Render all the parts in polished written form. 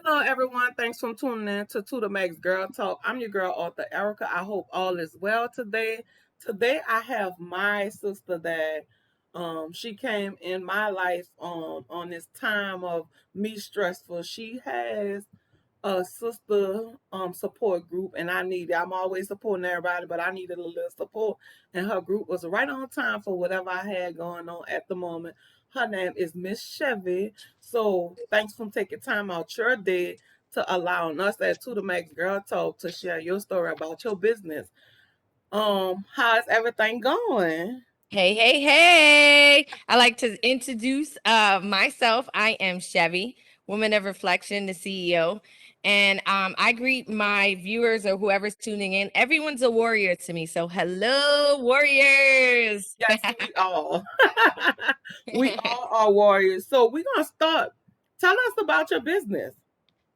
Hello, everyone. Thanks for tuning in to the Max Girl Talk. I'm your girl, author Erica. I hope all is well today. Today, I have my sister that she came in my life on this time of me stressful. She has a sister support group, and I'm always supporting everybody, but I needed a little support, and her group was right on time for whatever I had going on at the moment. Her name is Miss Chevy. So thanks for taking time out your day to allowing us at To the Max Girl Talk to share your story about your business. How's everything going? Hey, hey, hey. I like to introduce myself. I am Chevy, Woman of Reflection, the CEO. And I greet my viewers or whoever's tuning in. Everyone's a warrior to me. So, hello, warriors. Yes, we all. We all are warriors. So we're gonna start. Tell us about your business.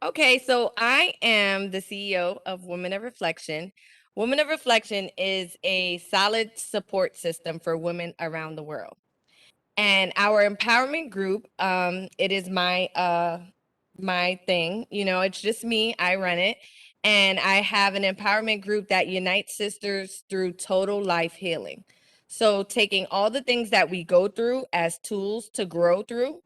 Okay, so I am the CEO of Women of Reflection. Women of Reflection is a solid support system for women around the world. And our empowerment group, it is my thing. It's just me. I run it. And I have an empowerment group that unites sisters through total life healing. So taking all the things that we go through as tools to grow through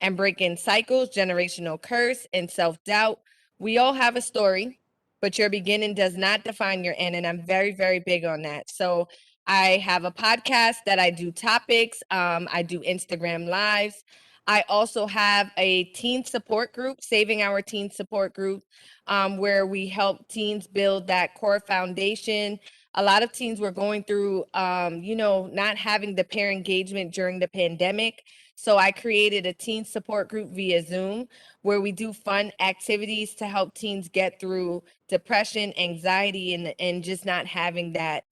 and breaking cycles, generational curse, and self-doubt. We all have a story, but your beginning does not define your end. And I'm very, very big on that. So I have a podcast that I do topics. I do Instagram lives. I also have a teen support group, Saving Our Teen Support Group, where we help teens build that core foundation. A lot of teens were going through, not having the peer engagement during the pandemic. So I created a teen support group via Zoom where we do fun activities to help teens get through depression, anxiety, and just not having that,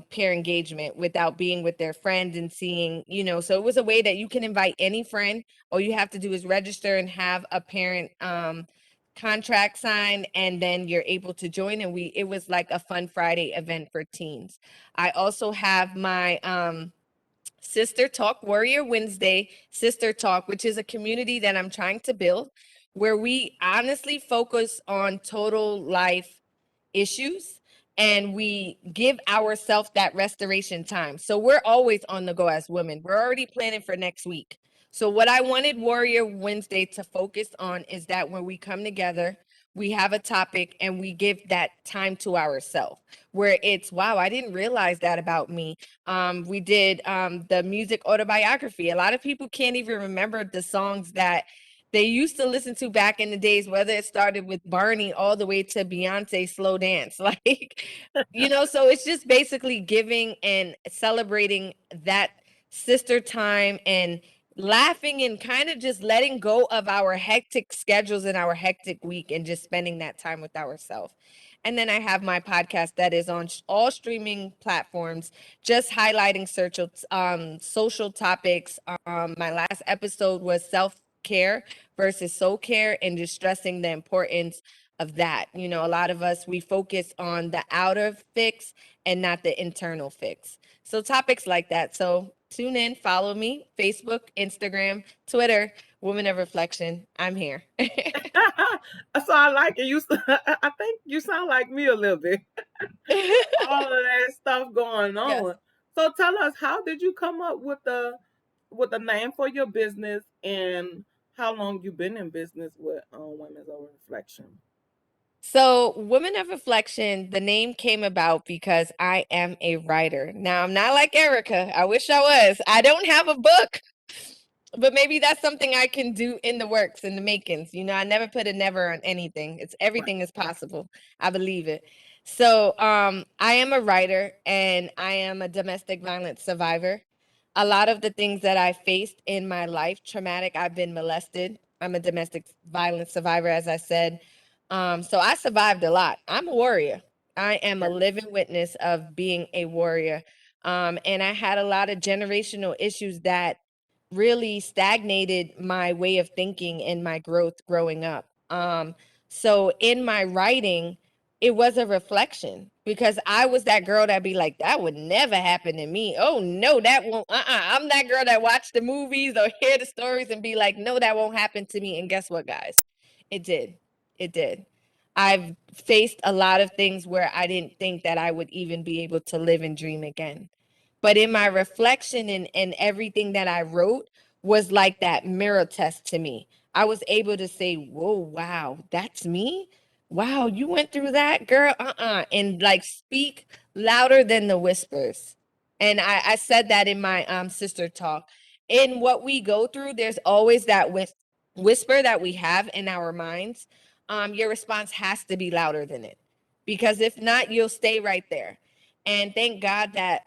peer engagement without being with their friends and seeing, so it was a way that you can invite any friend. All you have to do is register and have a parent contract signed, and then you're able to join. And it was like a fun Friday event for teens. I also have my Sister Talk Warrior Wednesday Sister Talk, which is a community that I'm trying to build where we honestly focus on total life issues and we give ourselves that restoration time. So we're always on the go as women. We're already planning for next week. So what I wanted Warrior Wednesday to focus on is that when we come together, we have a topic and we give that time to ourselves where it's, wow, I didn't realize that about me. We did the music autobiography. A lot of people can't even remember the songs that they used to listen to back in the days, whether it started with Barney all the way to Beyonce Slow Dance. Like, so it's just basically giving and celebrating that sister time and laughing and kind of just letting go of our hectic schedules and our hectic week and just spending that time with ourselves. And then I have my podcast that is on all streaming platforms, just highlighting social topics. My last episode was self-care versus soul care and just stressing the importance of that. A lot of us, we focus on the outer fix and not the internal fix. So topics like that. So tune in, follow me, Facebook, Instagram, Twitter, Women of Reflection. I'm here. So I like it. I think you sound like me a little bit. All of that stuff going Yes. on. So tell us, how did you come up with the name for your business, and how long you been in business with Women's of Reflection? So, Women of Reflection, the name came about because I am a writer. Now, I'm not like Erica. I wish I was. I don't have a book, but maybe that's something I can do in the works, in the makings. I never put a never on anything. It's Right. everything is possible. I believe it. So, I am a writer and I am a domestic violence survivor. A lot of the things that I faced in my life, traumatic, I've been molested. I'm a domestic violence survivor, as I said. So I survived a lot. I'm a warrior. I am a Yes. living witness of being a warrior. And I had a lot of generational issues that really stagnated my way of thinking and my growth growing up. So in my writing, it was a reflection, because I was that girl that be like, that would never happen to me. Oh no, that won't. I'm that girl that watch the movies or hear the stories and be like, no, that won't happen to me. And guess what, guys? It did. It did. I've faced a lot of things where I didn't think that I would even be able to live and dream again. But in my reflection and everything that I wrote was like that mirror test to me. I was able to say, whoa, wow, that's me. Wow, you went through that, girl. And like speak louder than the whispers. And I said that in my sister talk. In what we go through, there's always that whisper that we have in our minds. Your response has to be louder than it. Because if not, you'll stay right there. And thank God that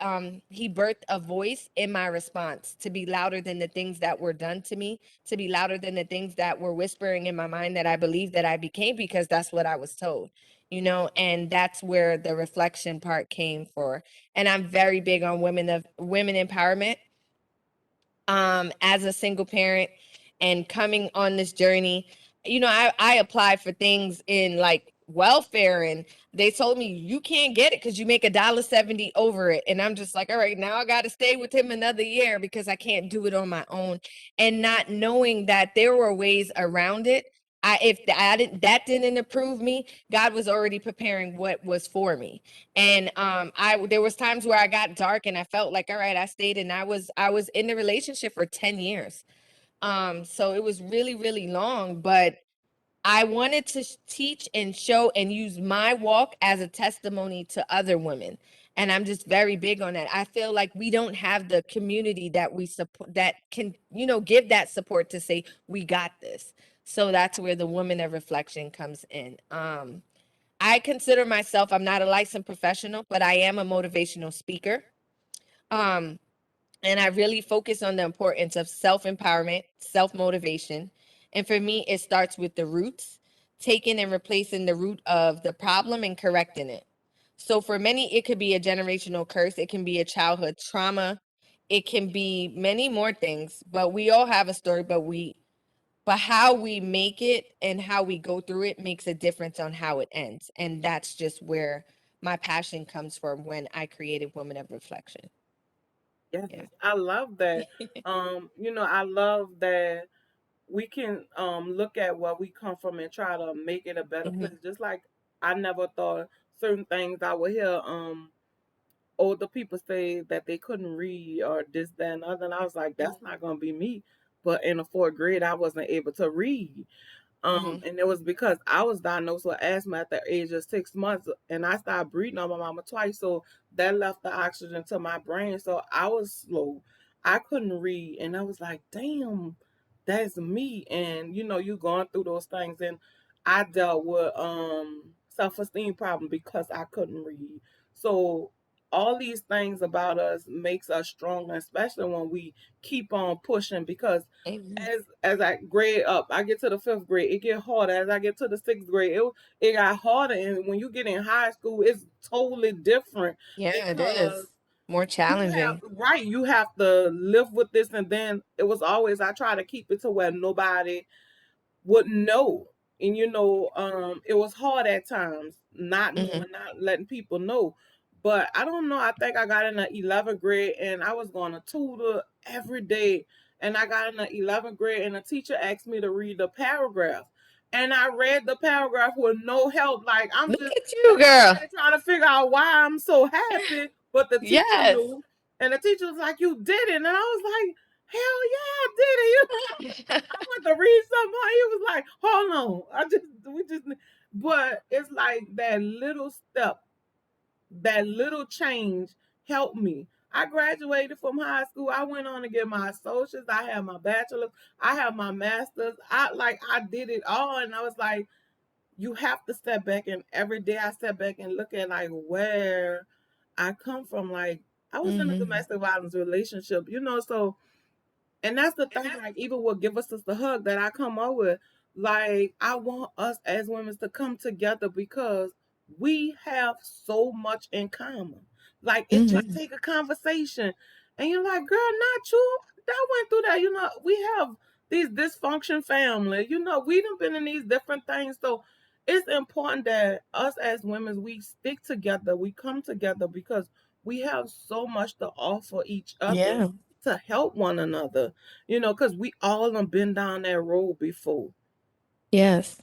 he birthed a voice in my response to be louder than the things that were done to me, to be louder than the things that were whispering in my mind that I believed that I became, because that's what I was told, and that's where the reflection part came for. And I'm very big on women empowerment. As a single parent and coming on this journey, I applied for things in like welfare, and they told me you can't get it because you make $1.70 over it. And I'm just like, all right, now I got to stay with him another year because I can't do it on my own. And not knowing that there were ways around it. If that didn't approve me, God was already preparing what was for me. And there was times where I got dark and I felt like, all right, I stayed, and I was in the relationship for 10 years. So it was really, really long, but I wanted to teach and show and use my walk as a testimony to other women. And I'm just very big on that. I feel like we don't have the community that we support, that can, give that support to say, we got this. So that's where the Woman of Reflection comes in. I consider myself, I'm not a licensed professional, but I am a motivational speaker. Um, and I really focus on the importance of self empowerment, self motivation. And for me, it starts with the roots, taking and replacing the root of the problem and correcting it. So for many, it could be a generational curse, it can be a childhood trauma, it can be many more things, but we all have a story, but how we make it and how we go through it makes a difference on how it ends. And that's just where my passion comes from when I created Women of Reflection. Yes, Yeah. I love that. I love that we can look at where we come from and try to make it a better Hmm. place. Just like I never thought certain things I would hear older people say that they couldn't read or this, that, and other. And I was like, that's not gonna be me. But in the fourth grade, I wasn't able to read. Hmm. And it was because I was diagnosed with asthma at the age of 6 months, and I started breathing on my mama twice, so that left the oxygen to my brain. So I was slow. I couldn't read, and I was like, "Damn, that's me." And you going through those things, and I dealt with self-esteem problem because I couldn't read. So all these things about us makes us stronger, especially when we keep on pushing because Amen. as I grade up, I get to the fifth grade, it get harder. As I get to the sixth grade, it got harder. And when you get in high school, it's totally different Yeah, it because is more challenging. you have to live with this. And then it was always I try to keep it to where nobody wouldn't know. And it was hard at times not Hmm. knowing, not letting people know. But I don't know. I think I got in the 11th grade and I was going to tutor every day. And I got in the 11th grade and the teacher asked me to read the paragraph. And I read the paragraph with no help. Like I'm Look just at you, girl. sitting trying to figure out why I'm so happy. But the teacher Yes. knew. And the teacher was like, "You did it." And I was like, "Hell yeah, I did it." I went to read something. He was like, "Hold on, we just." But it's like that little step, that little change helped me. I graduated from high school. I went on to get my associates. I have my bachelor's. I have my master's. I did it all, and I was like, you have to step back. And every day I step back and look at like where I come from. Like I was in a Hmm. domestic violence relationship, so and that's the thing, like even what Give Us the Hug that I come up with, like I want us as women to come together because we have so much in common. Like it just Hmm. take a conversation. And you're like, girl, not you. That went through that. We have these dysfunction family. We done been in these different things. So it's important that us as women, we stick together, we come together, because we have so much to offer each other Yeah. to help one another, because we all have been down that road before. Yes.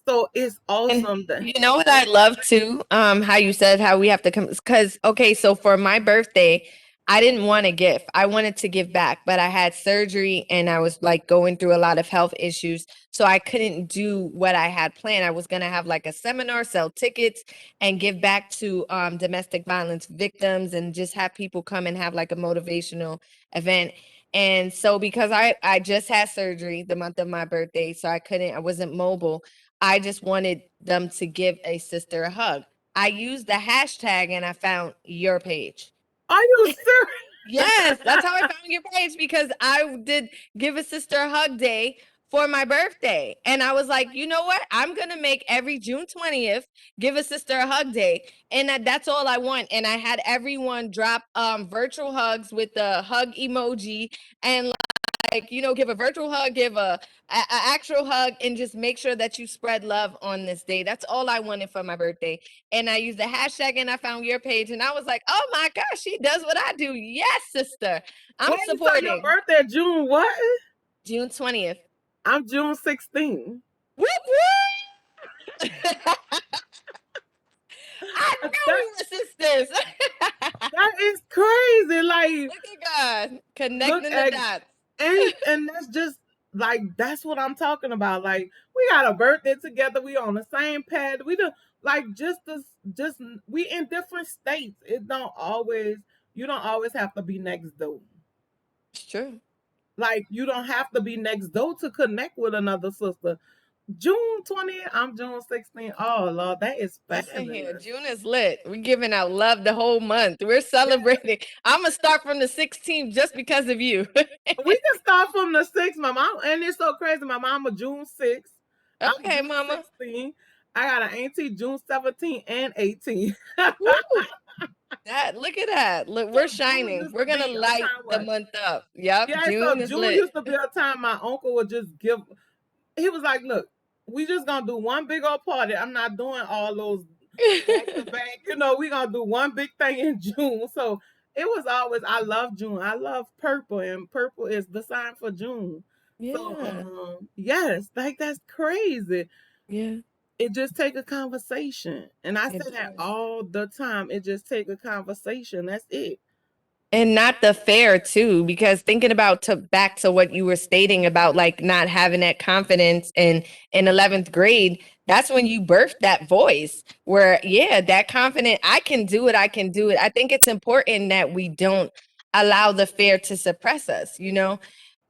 So it's And awesome that. you know what I love too? How you said how we have to come, because okay, so for my birthday, I didn't want a gift. I wanted to give back, but I had surgery and I was like going through a lot of health issues. So I couldn't do what I had planned. I was gonna have like a seminar, sell tickets, and give back to domestic violence victims and just have people come and have like a motivational event. And so because I just had surgery the month of my birthday, so I wasn't mobile. I just wanted them to give a sister a hug. I used the hashtag and I found your page. Are you serious? Yes, that's how I found your page because I did give a sister a hug day for my birthday. And I was like, you know what? I'm going to make every June 20th give a sister a hug day. And that's all I want. And I had everyone drop virtual hugs with the hug emoji and like, give a virtual hug, give a actual hug, and just make sure that you spread love on this day. That's all I wanted for my birthday. And I used the hashtag and I found your page and I was like, oh my gosh, she does what I do. Yes, sister. I'm Wait, so your supporting. birthday June what? June 20th. I'm June 16th. Whoop, whoop. I know That we were sisters. that is crazy. Like, Look at God look connecting the at, dots. and that's just like, that's what I'm talking about. Like, we got a birthday together. We on the same pad. We do, like, just we in different states. It don't always You don't always have to be next door. It's true. Like, you don't have to be next door to connect with another sister. June 20th, I'm June 16th. Oh Lord, that is Listen here, fabulous. June is lit. We're giving out love the whole month. We're celebrating. I'm gonna start from the 16th just because of you. We can start from the 6th. My mom, and it's so crazy. My mama June 6th. I'm Okay, June mama. 16th. I got an auntie June 17th and 18th. Woo! That look at that. Look, So we're June shining. used We're to gonna be a light time the where, month up. Yep, yeah, so June is June lit. used to be a time my uncle would just give. He was like, "Look, we just gonna do one big old party. I'm not doing all those back to back. We gonna do one big thing in June." So it was always, I love June. I love purple, and purple is the sign for June. So Yeah, yes, like, that's crazy. yeah, It just take a conversation. And I it say that does. all the time. It just take a conversation. That's it. And not the fair too, because thinking about to back to what you were stating about like not having that confidence in 11th grade, that's when you birthed that voice where yeah, that confident, I can do it, I can do it. I think it's important that we don't allow the fear to suppress us, you know?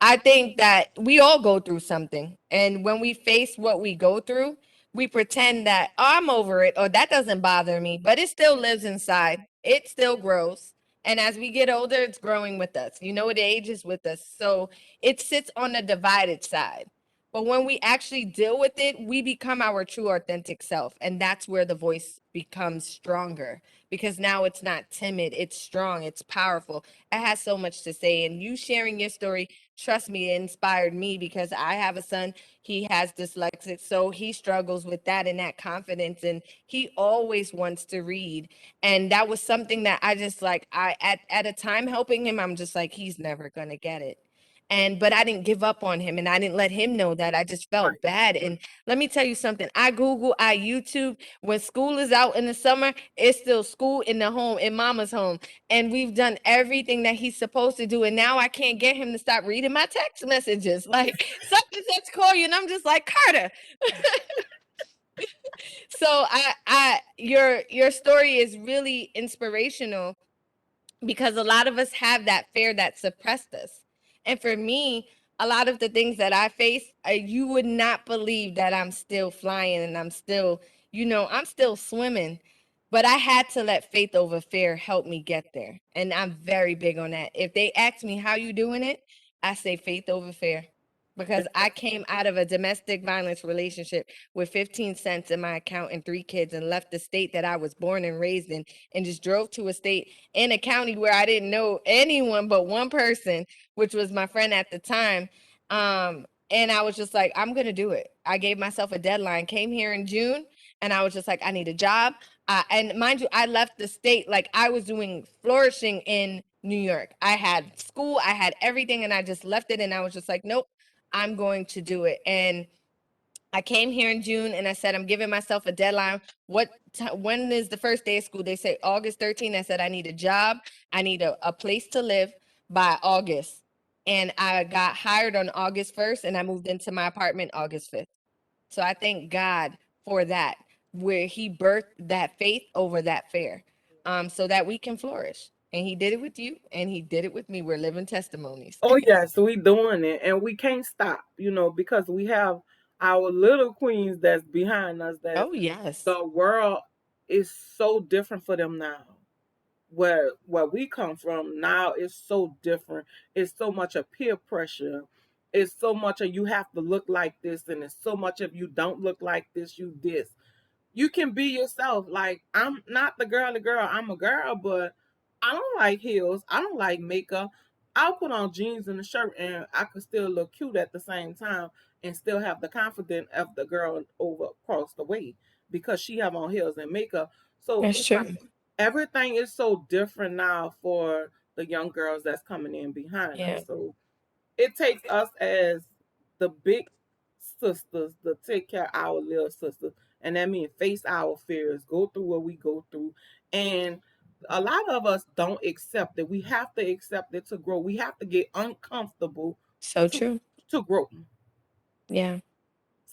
I think that we all go through something. And when we face what we go through, we pretend that oh, I'm over it or that doesn't bother me, but it still lives inside. It still grows. And as we get older, it's growing with us. You know, it ages with us. So it sits on the divided side. But when we actually deal with it, we become our true authentic self. And that's where the voice becomes stronger because now it's not timid, it's strong, it's powerful. It has so much to say. And you sharing your story, trust me, it inspired me because I have a son. He has dyslexic. So he struggles with that and that confidence. And he always wants to read. And that was something that I just like, at a time helping him, I'm just like, he's never going to get it. And but I didn't give up on him and I didn't let him know that. I just felt Right. bad. And let me tell you something. I Google, I YouTube. When school is out in the summer, it's still school in the home, in mama's home. And we've done everything that he's supposed to do. And now I can't get him to stop reading my text messages. Like such and such call you. And I'm just like, Carter. So your story is really inspirational because a lot of us have that fear that suppressed us. And for me, a lot of the things that I face, you would not believe that I'm still flying and I'm still, I'm still swimming. But I had to let faith over fear help me get there. And I'm very big on that. If they ask me how you doing it, I say faith over fear. Because I came out of a domestic violence relationship with 15 cents in my account and 3 kids and left the state that I was born and raised in and just drove to a state in a county where I didn't know anyone but one person, which was my friend at the time. And I was just like, I'm gonna do it. I gave myself a deadline. Came here in June. and I was just like, I need a job. And mind you, I left the state, like I was doing flourishing in New York. I had school, I had everything, and I just left it. And I was just like, nope, I'm going to do it. And I came here in June and I said, I'm giving myself a deadline. When is the first day of school? They say August 13th. I said, I need a job. I need a place to live by August. And I got hired on August 1st and I moved into my apartment August 5th. So I thank God for that, where he birthed that faith over that fear, so that we can flourish. And he did it with you and he did it with me. We're living testimonies. Oh yes, we doing it, and we can't stop, because we have our little queens that's behind us. That Oh, yes. the world is so different for them now. Where we come from now is so different. It's so much of peer pressure. It's so much of you have to look like this, and it's so much of you don't look like this. You this. You can be yourself. Like, I'm not the girl. I'm a girl, but I don't like heels. I don't like makeup. I'll put on jeans and a shirt and I could still look cute at the same time and still have the confidence of the girl over across the way because she have on heels and makeup. So That's it's like true. everything is so different now for the young girls that's coming in behind Yeah. us. So it takes us as the big sisters to take care of our little sisters. And that means face our fears, go through what we go through. And a lot of us don't accept it. We have to accept it to grow. We have to get uncomfortable So to true. to grow. Yeah.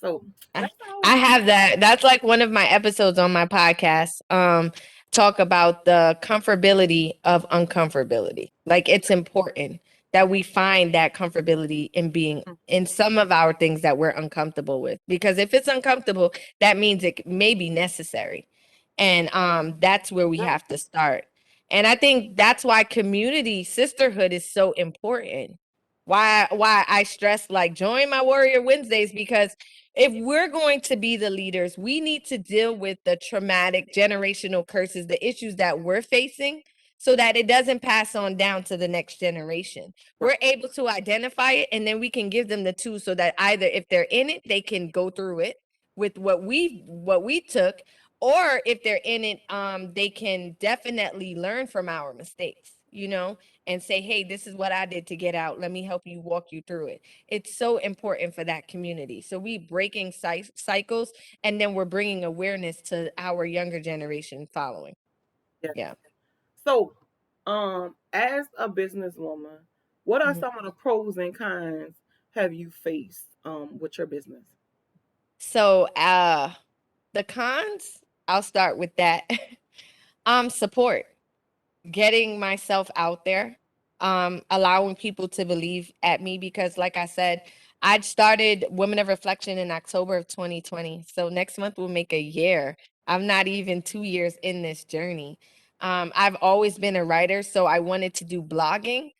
So I, that's our I have that. That's like one of my episodes on my podcast. Talk about the comfortability of uncomfortability. Like it's important that we find that comfortability in being in some of our things that we're uncomfortable with. Because if it's uncomfortable, that means it may be necessary. And that's where we yeah, have to start. And I think that's why community sisterhood is so important. Why I stress like join my Warrior Wednesdays, because if we're going to be the leaders, we need to deal with the traumatic generational curses, the issues that we're facing, so that it doesn't pass on down to the next generation. right. We're able to identify it and then we can give them the tools so that either if they're in it, they can go through it with what we took, or if they're in it, they can definitely learn from our mistakes, and say, hey, this is what I did to get out. Let me help you walk you through it. It's so important for that community. So we breaking cycles, and then we're bringing awareness to our younger generation following. Yes. Yeah. So, as a businesswoman, what are Mhm. some of the pros and cons have you faced with your business? So the cons, I'll start with that. Support, getting myself out there, allowing people to believe at me, because like I said, I'd started Women of Reflection in October of 2020. So next month will make a year. I'm not even 2 years in this journey. I've always been a writer, so I wanted to do blogging.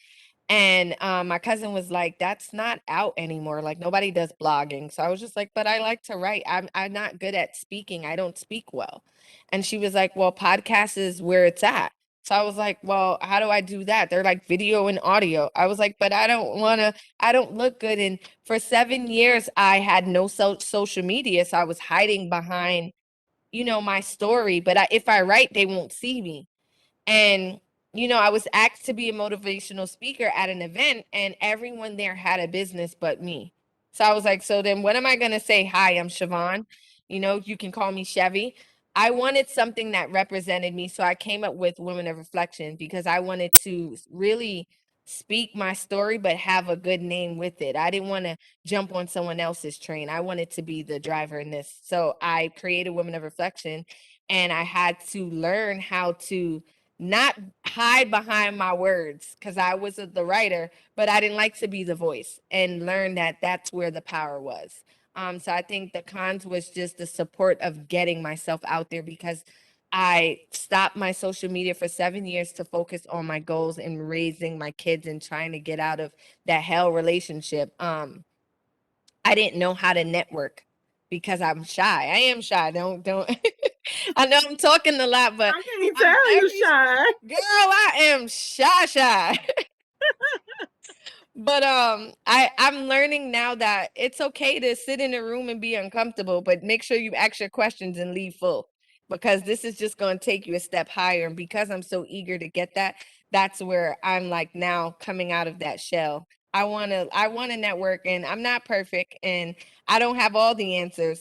And my cousin was like, "That's not out anymore. Like nobody does blogging." So I was just like, "But I like to write. I'm not good at speaking. I don't speak well." And she was like, "Well, podcast is where it's at." So I was like, "Well, how do I do that?" They're like video and audio. I was like, "But I don't want to. I don't look good." And for 7 years, I had no social media, so I was hiding behind, my story. But if I write, they won't see me. And, I was asked to be a motivational speaker at an event, and everyone there had a business but me. So I was like, so then what am I going to say? Hi, I'm Chevon. You can call me Chevy. I wanted something that represented me. So I came up with Women of Reflection because I wanted to really speak my story, but have a good name with it. I didn't want to jump on someone else's train. I wanted to be the driver in this. So I created Women of Reflection, and I had to learn how to not hide behind my words, because I was the writer, but I didn't like to be the voice, and learn that that's where the power was. So I think the cons was just the support of getting myself out there, because I stopped my social media for 7 years to focus on my goals and raising my kids and trying to get out of that hell relationship. I didn't know how to network because I'm shy. I am shy. Don't I know I'm talking a lot, but I can't I'm tell you very shy. girl, I am shy. But I'm learning now that it's okay to sit in a room and be uncomfortable, but make sure you ask your questions and leave full, because this is just going to take you a step higher. And because I'm so eager to get that, that's where I'm like now coming out of that shell. I want to network, and I'm not perfect and I don't have all the answers,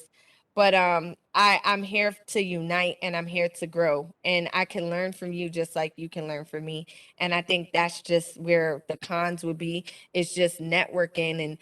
but I'm here to unite and I'm here to grow, and I can learn from you just like you can learn from me. And I think that's just where the cons would be. It's just networking and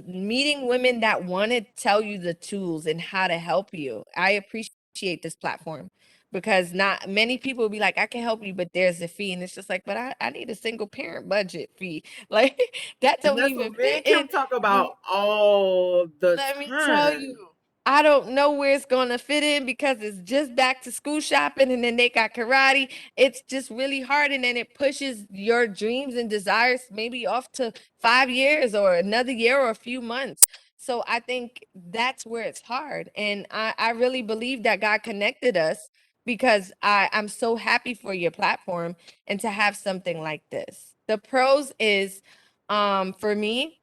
meeting women that want to tell you the tools and how to help you. I appreciate this platform because not many people will be like, I can help you, but there's a fee. And it's just like, but I need a single parent budget fee. Like that And don't that's even what me fit and in. Kim talk about all the Let me tell you, time. I don't know where it's gonna fit in because it's just back to school shopping and then they got karate. It's just really hard, and then it pushes your dreams and desires maybe off to 5 years or another year or a few months. So I think that's where it's hard. And I really believe that God connected us because I'm so happy for your platform and to have something like this. The pros is for me,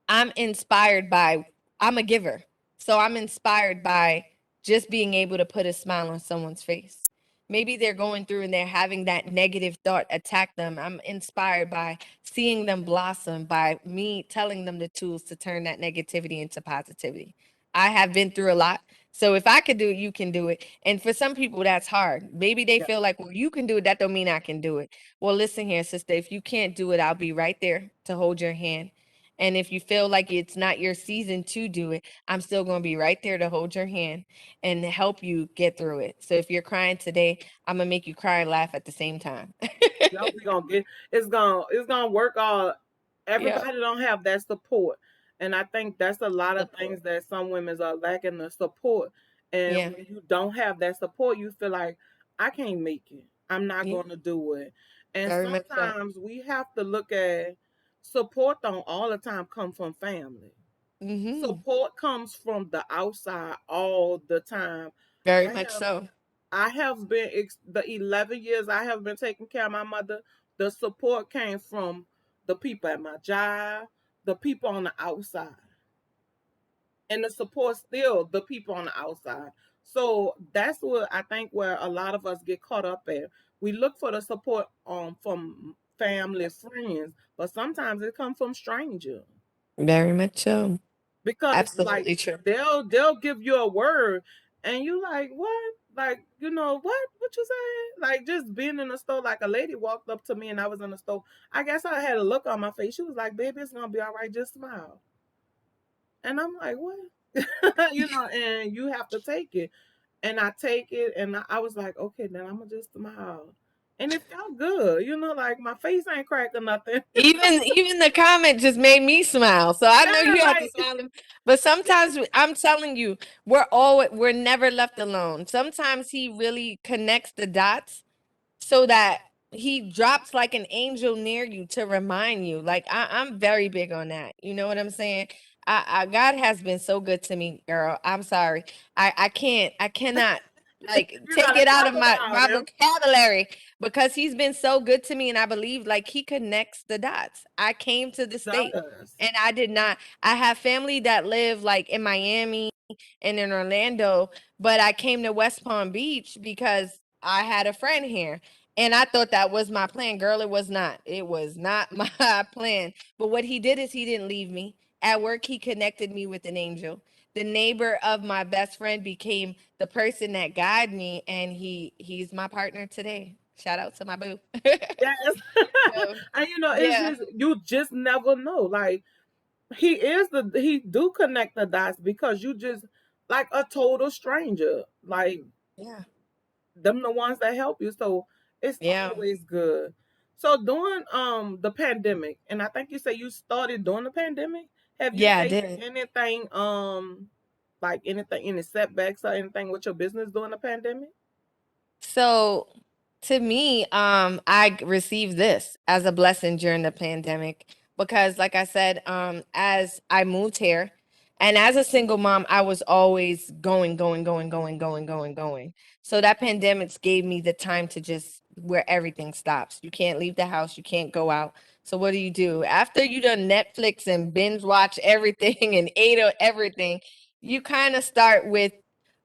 I'm inspired by I'm a giver. So I'm inspired by just being able to put a smile on someone's face. Maybe they're going through and they're having that negative thought attack them. I'm inspired by seeing them blossom, by me telling them the tools to turn that negativity into positivity. I have been through a lot. So if I could do it, you can do it. And for some people, that's hard. Maybe they Yeah, feel like, well, you can do it. That don't mean I can do it. Well, listen here, sister. If you can't do it, I'll be right there to hold your hand. And if you feel like it's not your season to do it, I'm still going to be right there to hold your hand and help you get through it. So if you're crying today, I'm going to make you cry and laugh at the same time. yeah, we gonna get it's gonna work all. Yeah. Everybody don't have that support, and I think that's a lot of things Support. that some women are lacking the support. And Yeah. when you don't have that support, you feel like I can't make it. I'm not Yeah. gonna do it. And Very much so. sometimes we have to look at support don't all the time come from family. Hmm. Support comes from the outside all the time. Very I much have so. I have been the 11 years I have been taking care of my mother. The support came from the people at my job, the people on the outside, and the support still the people on the outside. So that's what I think where a lot of us get caught up at. We look for the support from family, friends, but sometimes it comes from strangers Very much so. because like Absolutely true. they'll give you a word and you like what, like what you say, like just being in the store, like a lady walked up to me and I was in the store. I guess I had a look on my face. She was like, baby, it's gonna be all right, just smile. And I'm like, what? And you have to take it. And I take it and I was like, okay, then I'm gonna just smile. And it felt good, like my face ain't cracked or nothing. Even the comment just made me smile. So I Yeah, know you have to like smile. But sometimes I'm telling you, we're never left alone. Sometimes he really connects the dots so that he drops like an angel near you to remind you. Like I'm very big on that. You know what I'm saying? God has been so good to me, girl. I'm sorry. I cannot like you take gotta it out talk of about my him. vocabulary because he's been so good to me, and I believe like he connects the dots. I came to the state Does. and I did not. I have family that live like in Miami and in Orlando, but I came to West Palm Beach because I had a friend here. And I thought that was my plan. Girl, it was not. It was not my plan. But what he did is he didn't leave me. At work, he connected me with an angel. The neighbor of my best friend became the person that guided me, and he's my partner today. Shout out to my boo. Yes. So, And it's yeah, just you just never know. Like he do connect the dots because you just like a total stranger. Like yeah, them the ones that help you. So it's yeah, always good. So during the pandemic, and I think you say you started during the pandemic, have you yeah. I faced did. anything like anything, any setbacks or anything with your business during the pandemic? So to me, I received this as a blessing during the pandemic because, like I said, as I moved here and as a single mom, I was always going, going, going, going, going, going, going. So that pandemic gave me the time to just where everything stops. You can't leave the house, you can't go out. So what do? After you done Netflix and binge watch everything and ate everything, you kind of start with,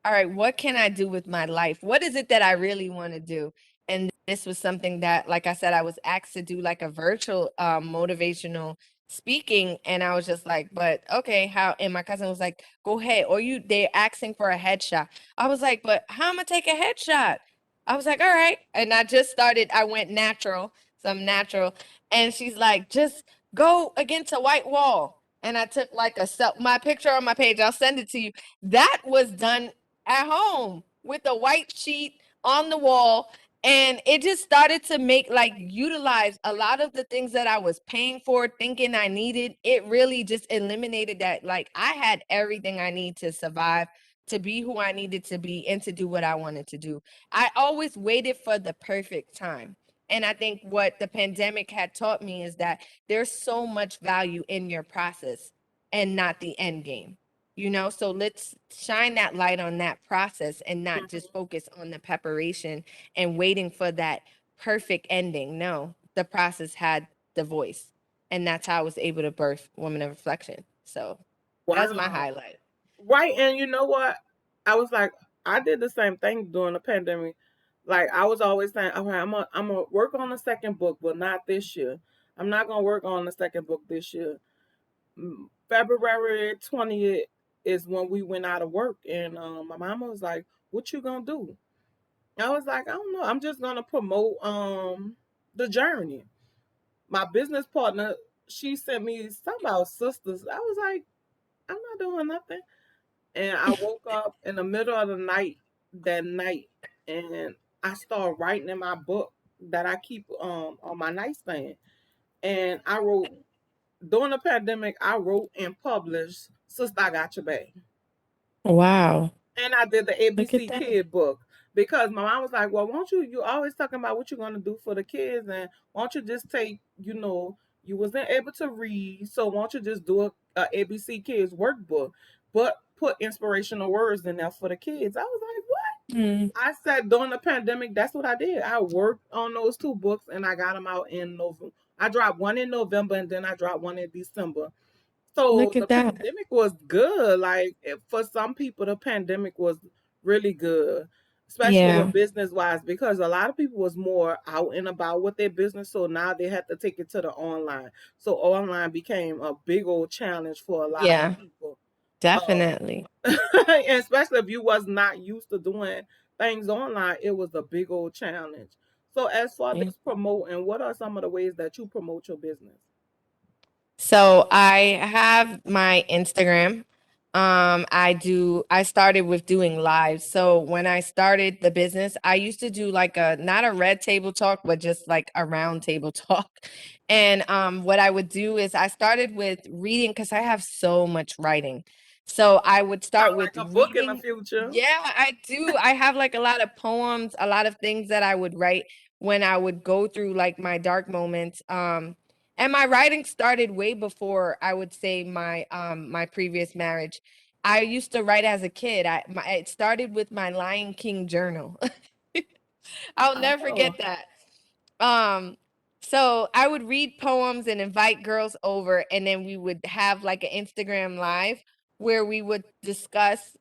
all right, what can I do with my life? What is it that I really want to do? And this was something that, like I said, I was asked to do like a virtual motivational speaking, and I was just like, but okay, how? And my cousin was like, go ahead, or they're asking for a headshot. I was like, but how am I take a headshot? I was like, all right. And I just started, I went natural, so I'm natural. And she's like, just go against a white wall. And I took like my picture on my page. I'll send it to you. That was done at home with a white sheet on the wall. And it just started to make like utilize a lot of the things that I was paying for, thinking I needed. It really just eliminated that. Like I had everything I need to survive, to be who I needed to be, and to do what I wanted to do. I always waited for the perfect time. And I think what the pandemic had taught me is that there's so much value in your process and not the end game. So let's shine that light on that process and not just Mhm. focus on the preparation and waiting for that perfect ending. No, the process had the voice. And that's how I was able to birth Woman of Reflection. So that's my Wow. highlight. Right. And you know what? I was like, I did the same thing during the pandemic. Like I was always saying, okay, I'm gonna work on the second book, but not this year. I'm not gonna work on the second book this year. February 20th is when we went out of work, and my mama was like, "What you gonna do?" I was like, "I don't know. I'm just gonna promote the journey." My business partner, she sent me something about sisters. I was like, "I'm not doing nothing." And I woke up in the middle of the night that night, and I started writing in my book that I keep on my nightstand. And I wrote during the pandemic. I wrote and published "Sister, I Got Your Back." Wow. And I did the Look at ABC that. Kid book because my mom was like, "Well, won't you always talking about what you're gonna do for the kids, and won't you just take, you wasn't able to read, so won't you just do a ABC Kids workbook, but put inspirational words in there for the kids?" I was like, "What?" Mm, I said during the pandemic, that's what I did. I worked on those two books and I got them out in November. I dropped one in November and then I dropped one in December. So look the at that. pandemic was good. Like for some people, the pandemic was really good, especially Yeah. with business wise, because a lot of people was more out and about with their business. So now they had to take it to the online. So online became a big old challenge for a lot of Yeah. people. Definitely. And especially if you was not used to doing things online, it was a big old challenge. So as far Yeah. as promoting, what are some of the ways that you promote your business? So I have my Instagram. I started with doing live. So when I started the business, I used to do like a not a red table talk, but just like a round table talk. And what I would do is I started with reading because I have so much writing. So I would Sound start with like a book in the reading. future. Yeah, I do. I have like a lot of poems, a lot of things that I would write when I would go through like my dark moments. And my writing started way before I would say my previous marriage. I used to write as a kid. It started with my Lion King journal. I'll never forget Oh, that. Um, so I would read poems and invite girls over, and then we would have like an Instagram live where we would discuss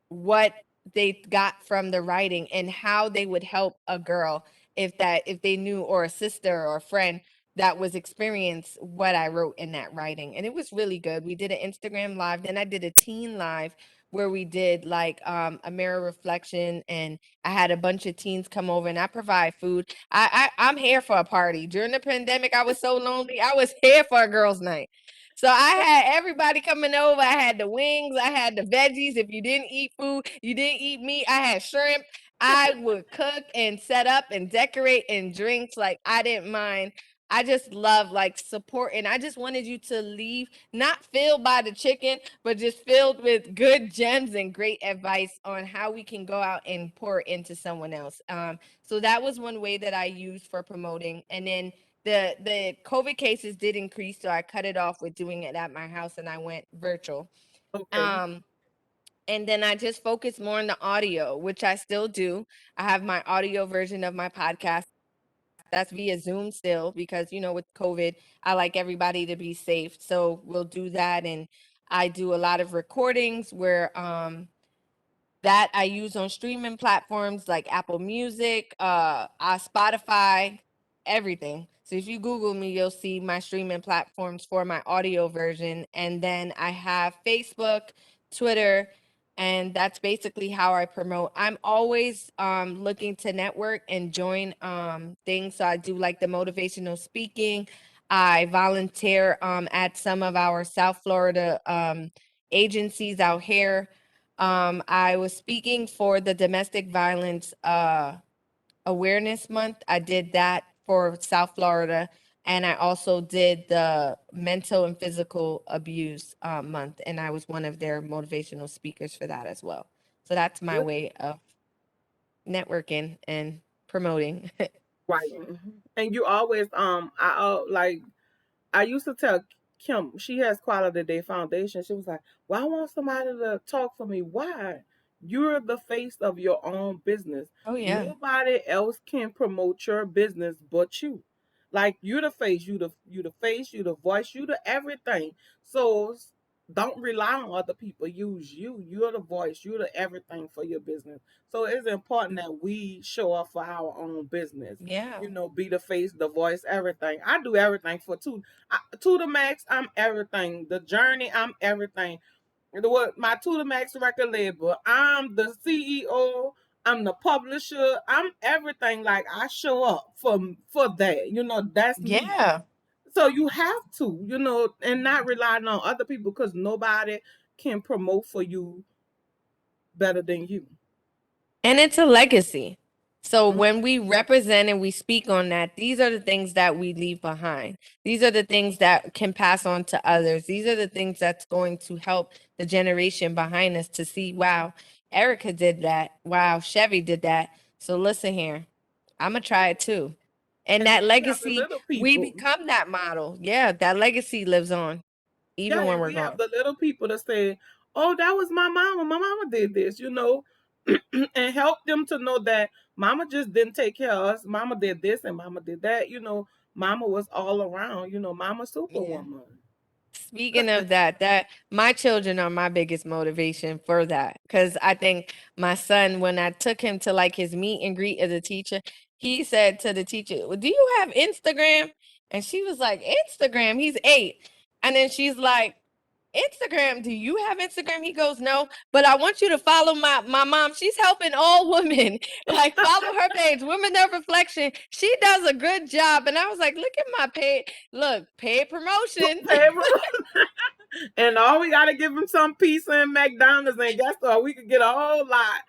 what they got from the writing and how they would help a girl if they knew, or a sister or a friend that was experience what I wrote in that writing. And it was really good. We did an Instagram live, then I did a teen live where we did like a mirror reflection, and I had a bunch of teens come over, and I provide food. I'm here for a party. During the pandemic, I was so lonely. I was here for a girls' night. So I had everybody coming over. I had the wings, I had the veggies. If you didn't eat food, you didn't eat meat. I had shrimp. I would cook and set up and decorate and drinks. Like I didn't mind. I just love like support, and I just wanted you to leave not filled by the chicken, but just filled with good gems and great advice on how we can go out and pour into someone else. So that was one way that I used for promoting, and then the COVID cases did increase, so I cut it off with doing it at my house and I went virtual. okay. Um, and then I just focused more on the audio, which I still do. I have my audio version of my podcast That's via Zoom still because, with COVID, I like everybody to be safe. So we'll do that. And I do a lot of recordings where that I use on streaming platforms like Apple Music, Spotify, everything. So if you Google me, you'll see my streaming platforms for my audio version. And then I have Facebook, Twitter, and that's basically how I promote. I'm always looking to network and join things. So I do like the motivational speaking. I volunteer at some of our South Florida agencies out here. I was speaking for the Domestic Violence Awareness Month. I did that for South Florida. And I also did the Mental and Physical Abuse Month. And I was one of their motivational speakers for that as well. So that's my Good. way of networking and promoting. Right. And you always like I used to tell Kim, she has Quality Day Foundation. She was like, "Well, I want somebody to talk for me. Why? You're the face of your own business. Oh, yeah. Nobody else can promote your business but you. Like you're the face, you the face, you the voice, you the everything. So don't rely on other people. Use you. You're the voice. You're the everything for your business. So it's important that we show up for our own business. Yeah. Be the face, the voice, everything. I do everything for two. To the max, I'm everything. The journey, I'm everything. What my To the Max record label, I'm the CEO. I'm the publisher. I'm everything. Like I show up for that. That's me. Yeah. So you have to, and not relying on other people because nobody can promote for you better than you. And it's a legacy. So Mhm. when we represent and we speak on that, these are the things that we leave behind. These are the things that can pass on to others. These are the things that's going to help the generation behind us to see, wow, Erica did that. Wow, Chevy did that. So listen here, I'm going to try it too. And And then that we have the legacy, little we people. become that model. Yeah, that legacy lives on Yeah, even when and we're we have gone. the little people that say, "Oh, that was my mama. My mama did this," and help them to know that mama just didn't take care of us. Mama did this and mama did that. Mama was all around. Mama Yeah. superwoman. Speaking of that, my children are my biggest motivation for that. Because I think my son, when I took him to like his meet and greet as a teacher, he said to the teacher, "Well, do you have Instagram?" And she was like, "Instagram?" He's 8. And then she's like, "Instagram, do you have Instagram?" He goes, "No, but I want you to follow my mom. She's helping all women. Like follow her page, Women of Reflection. She does a good job." And I was like, "Look at my page. Look, paid promotion." And all we gotta give him some pizza and McDonald's, and guess what? We could get a whole lot.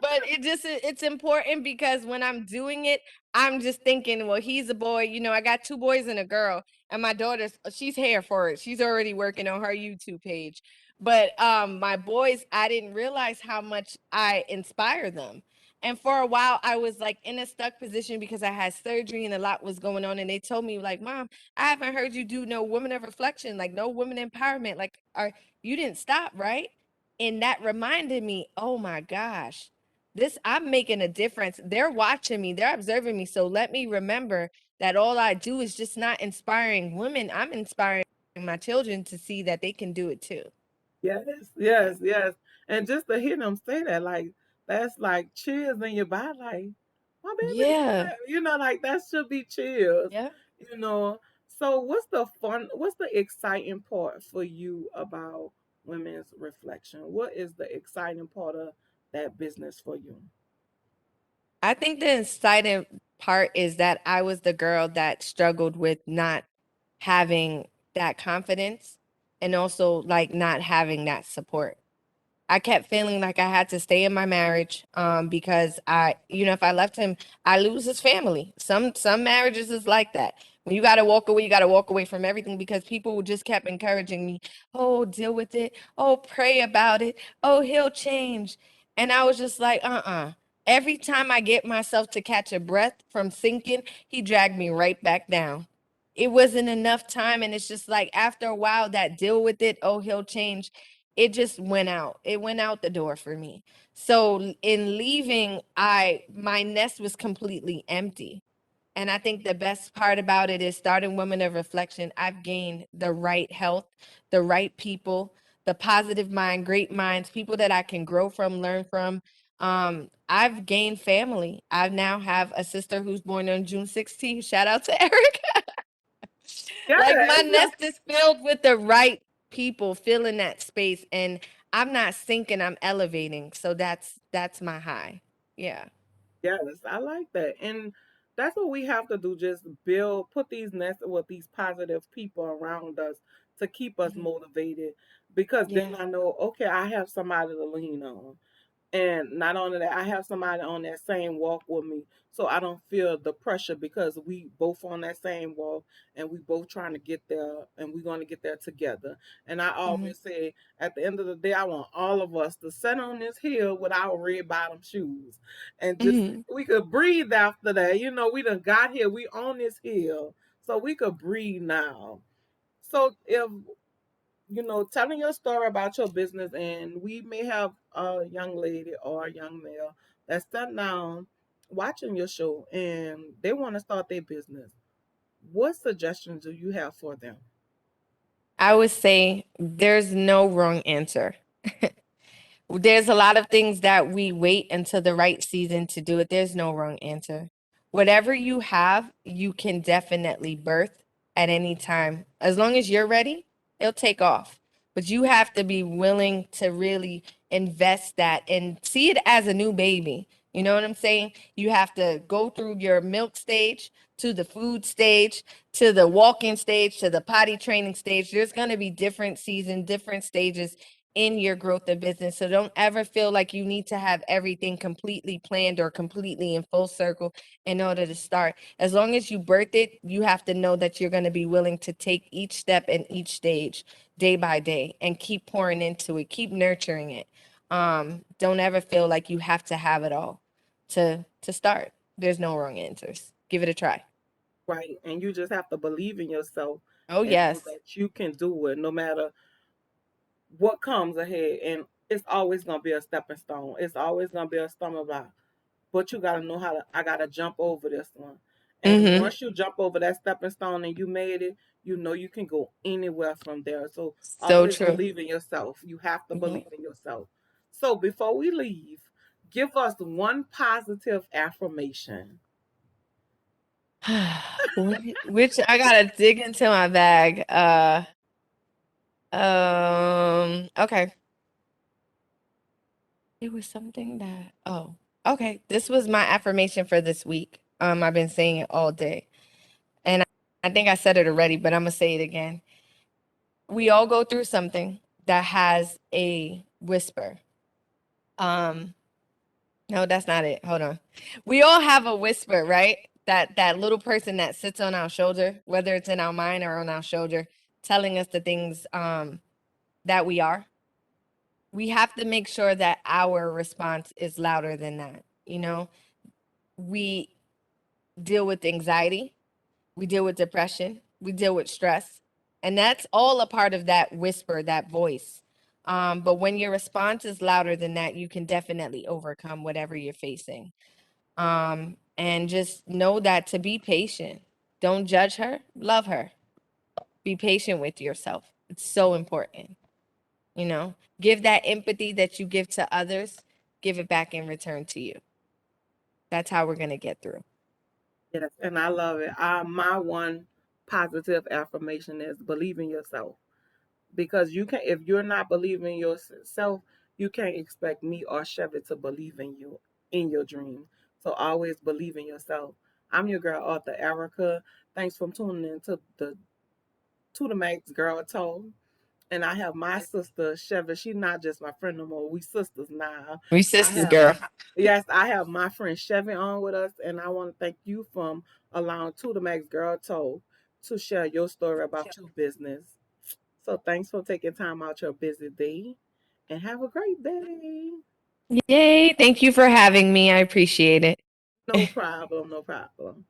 But it's important because when I'm doing it, I'm just thinking, well, he's a boy. I got 2 boys and a girl, and my daughter's she's here for it. She's already working on her YouTube page. But my boys, I didn't realize how much I inspire them. And for a while, I was like in a stuck position because I had surgery and a lot was going on. And they told me, like, "Mom, I haven't heard you do no women of reflection, like no women empowerment. Like, you didn't stop, right?" And that reminded me, oh my gosh, this I'm making a difference. They're watching me, they're observing me. So let me remember that all I do is just not inspiring women. I'm inspiring my children to see that they can do it too. Yes, Yeah. yes, yes. And just to hear them say that, like, that's like chills in your body. Like, my baby did Yeah. that. Like that should be chills. Yeah. You know. So what's the exciting part for you about women's reflection? What is the exciting part of that business for you? I think the exciting part is that I was the girl that struggled with not having that confidence and also like not having that support. I kept feeling like I had to stay in my marriage because if I left him, I lose his family. Some marriages is like that. When you got to walk away, you got to walk away from everything because people just kept encouraging me. "Oh, deal with it. Oh, pray about it. Oh, he'll change." And I was just like, uh-uh. Every time I get myself to catch a breath from sinking, he dragged me right back down. It wasn't enough time. And it's just like after a while, that deal with it, oh, he'll change, it just went out. It went out the door for me. So in leaving, I my nest was completely empty. And I think the best part about it is starting Women of Reflection. I've gained the right health, the right people, the positive mind, great minds, people that I can grow from, learn from. I've gained family. I now have a sister who's born on June 16th. Shout out to Erica. Yes. Like my nest is filled with the right people filling that space, and I'm not sinking, I'm elevating. So that's my high. Yeah. Yes, I like that. And that's what we have to do, just build, put these nests with these positive people around us to keep us Mhm. motivated. Because then Yeah. I know, okay, I have somebody to lean on. And not only that, I have somebody on that same walk with me. So I don't feel the pressure because we both on that same walk and we both trying to get there and we're going to get there together. And I Mhm. always say at the end of the day, I want all of us to sit on this hill with our red bottom shoes and just Mhm. we could breathe after that. You know, we done got here, we on this hill. So we could breathe now. So if telling your story about your business, and we may have a young lady or a young male that's sitting down watching your show and they want to start their business. What suggestions do you have for them? I would say there's no wrong answer. There's a lot of things that we wait until the right season to do it. There's no wrong answer. Whatever you have, you can definitely birth at any time. As long as you're ready, it'll take off. But you have to be willing to really invest that and see it as a new baby. You know what I'm saying? You have to go through your milk stage to the food stage to the walking stage to the potty training stage. There's going to be different seasons, different stages in your growth of business. So don't ever feel like you need to have everything completely planned or completely in full circle in order to start. As long as you birth it, you have to know that you're going to be willing to take each step and each stage day by day and keep pouring into it, keep nurturing it. Don't ever feel like you have to have it all to start. There's no wrong answers. Give it a try. Right. And you just have to believe in yourself Oh and know yes. that you can do it no matter what comes ahead. And it's always going to be a stepping stone, it's always going to be a stumbling block. But you got to know how to, I got to jump over this one. And Mm-hmm. once you jump over that stepping stone and you made it, you know you can go anywhere from there. So So always true. believe in yourself. You have to Yeah. believe in yourself. So before we leave, give us one positive affirmation. Which I gotta dig into my bag. Okay. It was something that, oh, okay. This was my affirmation for this week. I've been saying it all day. And I think I said it already, but I'm gonna say it again. We all go through something that has a whisper. Um, no, that's not it. Hold on. We all have a whisper, right? That little person that sits on our shoulder, whether it's in our mind or on our shoulder, telling us the things that we are. We have to make sure that our response is louder than that. You know, we deal with anxiety, we deal with depression, we deal with stress, and that's all a part of that whisper, that voice. But when your response is louder than that, you can definitely overcome whatever you're facing. And just know that to be patient. Don't judge her, love her. Be patient with yourself. It's so important. You know, give that empathy that you give to others, give it back in return to you. That's how we're going to get through. Yes, and I love it. My one positive affirmation is believe in yourself. Because you can, if you're not believing yourself, you can't expect me or Chevy to believe in you in your dream. So always believe in yourself. I'm your girl author Erica. Thanks for tuning in to the Max Girl Talk. And I have my sister Chevy. She's not just my friend no more. We sisters now. We I sisters, have girl. Yes, I have my friend Chevy on with us, and I want to thank you from allowing to the Max Girl Talk to share your story about your business. So thanks for taking time out your busy day and have a great day. Yay. Thank you for having me. I appreciate it. No problem, no problem.